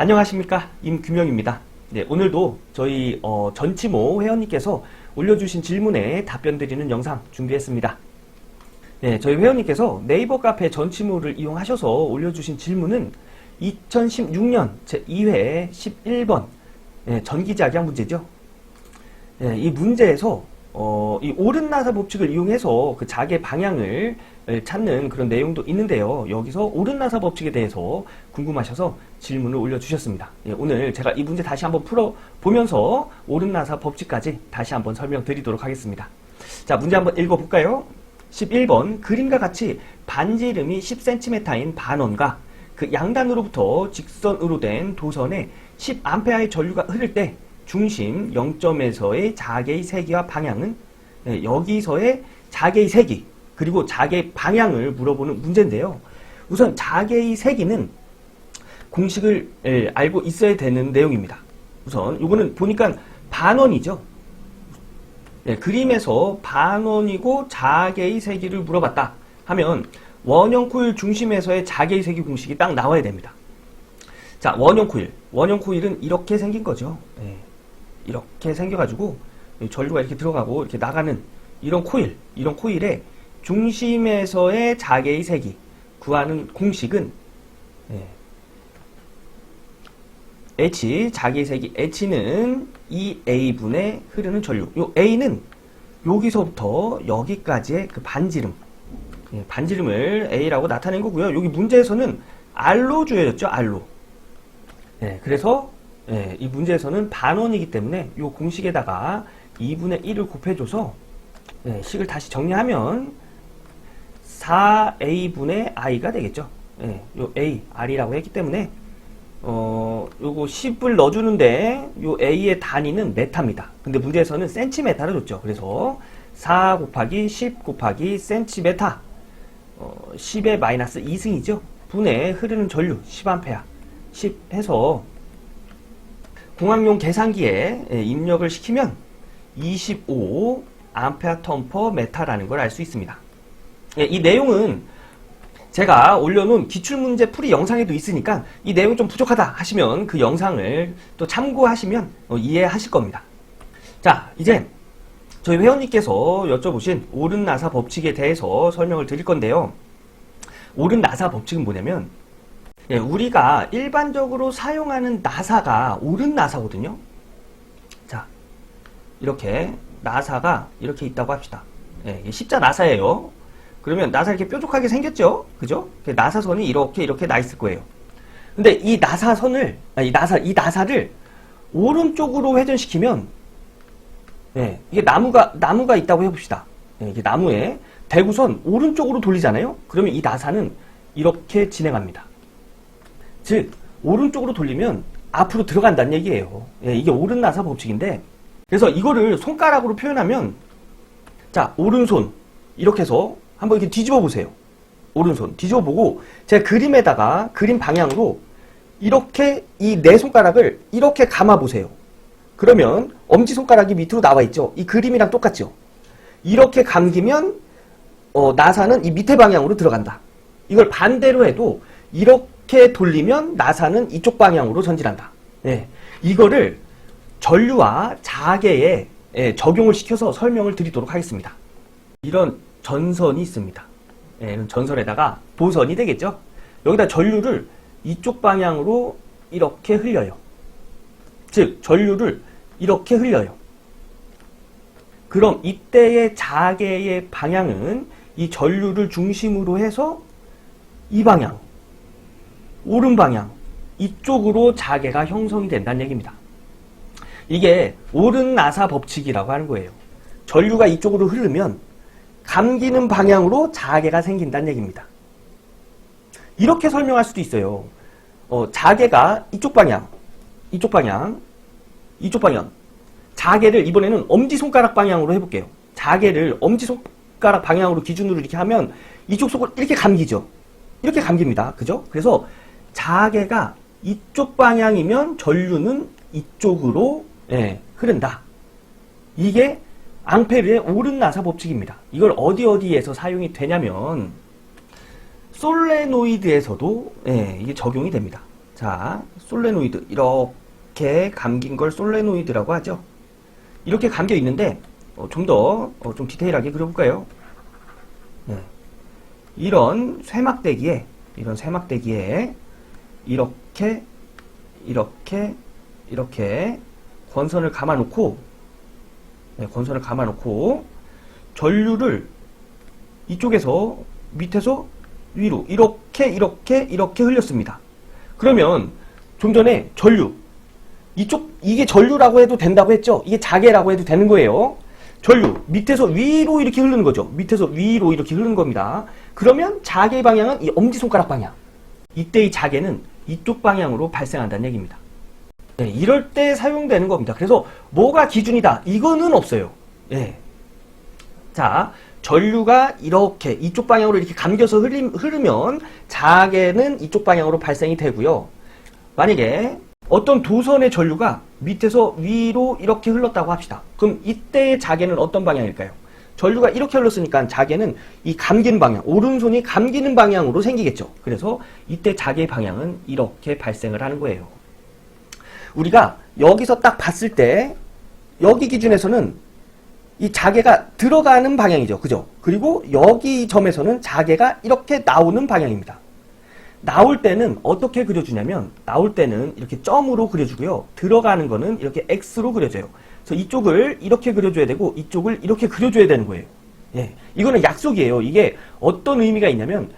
안녕하십니까, 임규명입니다. 네, 오늘도 저희 전치모 회원님께서 올려주신 질문에 답변 드리는 영상 준비했습니다. 네, 저희 회원님께서 네이버 카페 전치모를 이용하셔서 올려주신 질문은 2016년 제2회 11번 전기작용 문제죠. 네, 이 문제에서 이 옳은 나사 법칙을 이용해서 그 작의 방향을 찾는 그런 내용도 있는데요. 여기서 옳은 나사 법칙에 대해서 궁금하셔서 질문을 올려주셨습니다. 예, 오늘 제가 이 문제 다시 한번 풀어보면서 옳은 나사 법칙까지 다시 한번 설명드리도록 하겠습니다. 자, 문제 한번 읽어볼까요? 11번 그림과 같이 반지름이 10cm인 반원과 그 양단으로부터 직선으로 된 도선에 10A의 전류가 흐를 때 중심 0점에서의 자개의 세기와 방향은 여기서의 자개의 세기 그리고 자개의 방향을 물어보는 문제인데요. 우선 자개의 세기는 공식을 알고 있어야 되는 내용입니다. 우선 이거는 보니까 반원이죠. 그림에서 반원이고 자개의 세기를 물어봤다 하면 원형 코일 중심에서의 자개의 세기 공식이 딱 나와야 됩니다. 자, 원형 코일은 이렇게 생긴 거죠. 이렇게 생겨가지고 전류가 이렇게 들어가고 이렇게 나가는 이런 코일의 중심에서의 자개의 세기 구하는 공식은 H, 자개의 세기 H는 2A분의 흐르는 전류. 요 A는 여기서부터 여기까지의 그 반지름을 A라고 나타낸 거고요. 여기 문제에서는 R로 주어졌죠. R로. 그래서 이 문제에서는 반원이기 때문에 이 공식에다가 2분의 1을 곱해줘서 식을 다시 정리하면 4A분의 I가 되겠죠. 요 A, R이라고 했기 때문에 요거 10을 넣어주는데 요 A의 단위는 메타입니다. 근데 문제에서는 센티메타를 줬죠. 그래서 4 곱하기 10 곱하기 센티메타 10의 마이너스 2승이죠. 분의 흐르는 전류 10A 10 해서 공학용 계산기에 입력을 시키면 25 암페어 턴 퍼 메타라는 걸 알 수 있습니다. 이 내용은 제가 올려놓은 기출문제 풀이 영상에도 있으니까 이 내용이 좀 부족하다 하시면 그 영상을 또 참고하시면 이해하실 겁니다. 자, 이제 저희 회원님께서 여쭤보신 옳은 나사 법칙에 대해서 설명을 드릴 건데요. 옳은 나사 법칙은 뭐냐면 우리가 일반적으로 사용하는 나사가 옳은 나사거든요. 자, 이렇게 나사가 이렇게 있다고 합시다. 이게 십자 나사예요. 그러면 나사 이렇게 뾰족하게 생겼죠? 그죠? 나사선이 이렇게 나 있을 거예요. 근데 이 나사선을, 이 나사를 오른쪽으로 회전시키면, 이게 나무가 있다고 해봅시다. 이게 나무에 대구선 오른쪽으로 돌리잖아요? 그러면 이 나사는 이렇게 진행합니다. 즉, 오른쪽으로 돌리면 앞으로 들어간다는 얘기예요. 이게 옳은 나사 법칙인데, 그래서 이거를 손가락으로 표현하면, 자, 오른손, 이렇게 해서 한번 이렇게 뒤집어 보세요. 오른손 뒤집어 보고 제가 그림에다가 그림 방향으로 이렇게 이 네 손가락을 이렇게 감아 보세요. 그러면 엄지손가락이 밑으로 나와 있죠. 이 그림이랑 똑같죠. 이렇게 감기면 나사는 이 밑에 방향으로 들어간다. 이걸 반대로 해도 이렇게 돌리면 나사는 이쪽 방향으로 전진한다. 이거를 전류와 자개에 적용을 시켜서 설명을 드리도록 하겠습니다. 이런 전선이 있습니다. 이런 전선에다가 보선이 되겠죠. 여기다 전류를 이쪽 방향으로 이렇게 흘려요. 즉 전류를 이렇게 흘려요. 그럼 이때의 자개의 방향은 이 전류를 중심으로 해서 이 방향, 오른 방향, 이쪽으로 자개가 형성이 된다는 얘기입니다. 이게 옳은 나사 법칙이라고 하는 거예요. 전류가 이쪽으로 흐르면 감기는 방향으로 자개가 생긴다는 얘기입니다. 이렇게 설명할 수도 있어요. 자개가 이쪽 방향. 자개를 이번에는 엄지손가락 방향으로 해볼게요. 자개를 엄지손가락 방향으로 기준으로 이렇게 하면 이쪽 속을 이렇게 감기죠. 이렇게 감깁니다. 그죠? 그래서 자개가 이쪽 방향이면 전류는 이쪽으로 흐른다. 이게 앙페르의 옳은 나사 법칙입니다. 이걸 어디에서 사용이 되냐면 솔레노이드에서도 이게 적용이 됩니다. 자, 솔레노이드. 이렇게 감긴 걸 솔레노이드라고 하죠. 이렇게 감겨 있는데, 좀 더, 좀 디테일하게 그려볼까요? 네. 이런 쇠막대기에, 이렇게 권선을 감아놓고, 전류를 이쪽에서 밑에서 위로 이렇게 흘렸습니다. 그러면 좀 전에 전류, 이게 전류라고 해도 된다고 했죠? 이게 자개라고 해도 되는 거예요. 전류 밑에서 위로 이렇게 흐르는 거죠. 밑에서 위로 이렇게 흐르는 겁니다. 그러면 자개의 방향은 이 엄지손가락 방향. 이때의 자개는 이쪽 방향으로 발생한다는 얘기입니다. 네, 이럴 때 사용되는 겁니다. 그래서 뭐가 기준이다? 이거는 없어요. 예. 자, 전류가 이렇게 이쪽 방향으로 이렇게 감겨서 흐르면 자개는 이쪽 방향으로 발생이 되고요. 만약에 어떤 도선의 전류가 밑에서 위로 이렇게 흘렀다고 합시다. 그럼 이때의 자개는 어떤 방향일까요? 전류가 이렇게 흘렀으니까 자개는 이 감기는 방향, 오른손이 감기는 방향으로 생기겠죠. 그래서 이때 자개의 방향은 이렇게 발생을 하는 거예요. 우리가 여기서 딱 봤을 때 여기 기준에서는 이 자개가 들어가는 방향이죠. 그죠? 그리고 여기 점에서는 자개가 이렇게 나오는 방향입니다. 나올 때는 어떻게 그려주냐면, 나올 때는 이렇게 점으로 그려주고요. 들어가는 거는 이렇게 X로 그려져요. 그래서 이쪽을 이렇게 그려줘야 되고, 이쪽을 이렇게 그려줘야 되는 거예요. 예. 이거는 약속이에요. 이게 어떤 의미가 있냐면,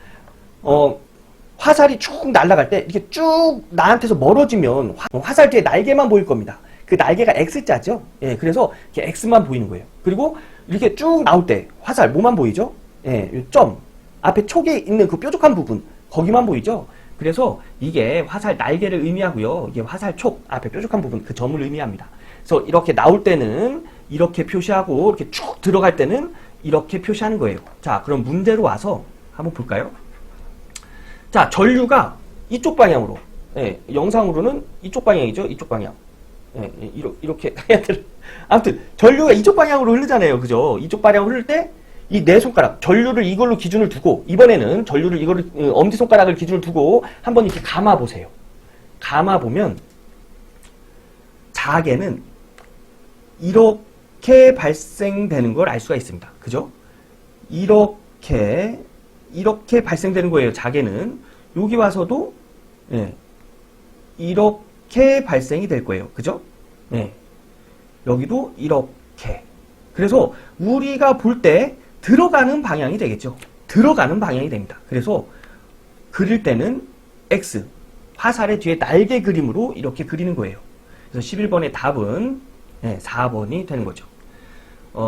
화살이 쭉 날아갈 때, 이렇게 쭉 나한테서 멀어지면 화살 뒤에 날개만 보일 겁니다. 그 날개가 X자죠. 예, 그래서 이렇게 X만 보이는 거예요. 그리고 이렇게 쭉 나올 때 화살 뭐만 보이죠? 예, 점 앞에 촉에 있는 그 뾰족한 부분 거기만 보이죠. 그래서 이게 화살 날개를 의미하고요. 이게 화살 촉 앞에 뾰족한 부분 그 점을 의미합니다. 그래서 이렇게 나올 때는 이렇게 표시하고 이렇게 쭉 들어갈 때는 이렇게 표시하는 거예요. 자, 그럼 문제로 와서 한번 볼까요? 자, 전류가 이쪽 방향으로, 예, 영상으로는 이쪽 방향이죠. 이쪽 방향. 예, 이렇게 해야 되는. 아무튼 전류가 이쪽 방향으로 흐르잖아요. 그죠? 이쪽 방향으로 흐를 때 이 네 손가락, 전류를 이걸로 기준을 두고, 이번에는 전류를 이걸로 엄지손가락을 기준을 두고 한번 이렇게 감아 보세요. 감아 보면 자개는 이렇게 발생되는 걸 알 수가 있습니다. 그죠? 이렇게 발생되는 거예요. 자개는 여기 와서도, 예, 이렇게 발생이 될 거예요. 그죠? 네. 여기도 이렇게. 그래서 우리가 볼 때 들어가는 방향이 되겠죠. 들어가는 방향이 됩니다. 그래서 그릴 때는 X, 화살의 뒤에 날개 그림으로 이렇게 그리는 거예요. 그래서 11번의 답은, 네, 4번이 되는 거죠.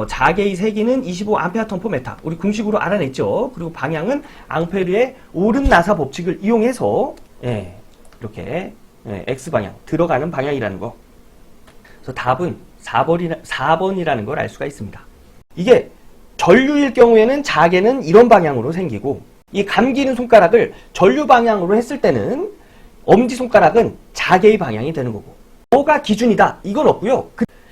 자개의 세기는 25A/m/m. 우리 공식으로 알아냈죠. 그리고 방향은 앙페르의 오른 나사 법칙을 이용해서, 예, 이렇게, 예, X방향, 들어가는 방향이라는 거. 그래서 답은 4번이라는 걸 알 수가 있습니다. 이게 전류일 경우에는 자개는 이런 방향으로 생기고, 이 감기는 손가락을 전류 방향으로 했을 때는 엄지손가락은 자개의 방향이 되는 거고, 뭐가 기준이다 이건 없고요.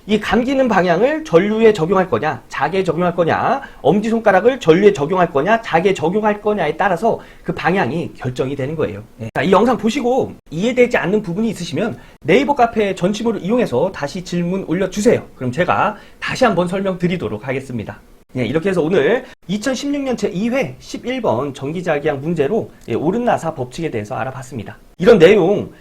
이 감기는 방향을 전류에 적용할 거냐, 자개에 적용할 거냐, 엄지손가락을 전류에 적용할 거냐, 자개에 적용할 거냐에 따라서 그 방향이 결정이 되는 거예요. 네. 자, 이 영상 보시고 이해되지 않는 부분이 있으시면 네이버 카페 전치모를 이용해서 다시 질문 올려주세요. 그럼 제가 다시 한번 설명드리도록 하겠습니다. 네, 이렇게 해서 오늘 2016년 제2회 11번 전기자기양 문제로, 예, 오른 나사 법칙에 대해서 알아봤습니다. 이런 내용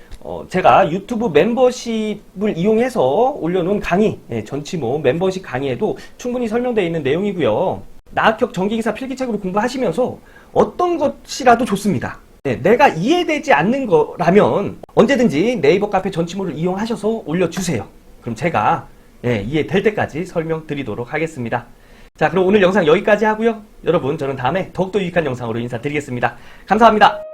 제가 유튜브 멤버십을 이용해서 올려놓은 강의, 예, 전치모 멤버십 강의에도 충분히 설명되어 있는 내용이고요. 나학혁 전기기사 필기책으로 공부하시면서 어떤 것이라도 좋습니다. 예, 내가 이해되지 않는 거라면 언제든지 네이버 카페 전치모를 이용하셔서 올려주세요. 그럼 제가, 예, 이해될 때까지 설명드리도록 하겠습니다. 자, 그럼 오늘 영상 여기까지 하고요. 여러분, 저는 다음에 더욱더 유익한 영상으로 인사드리겠습니다. 감사합니다.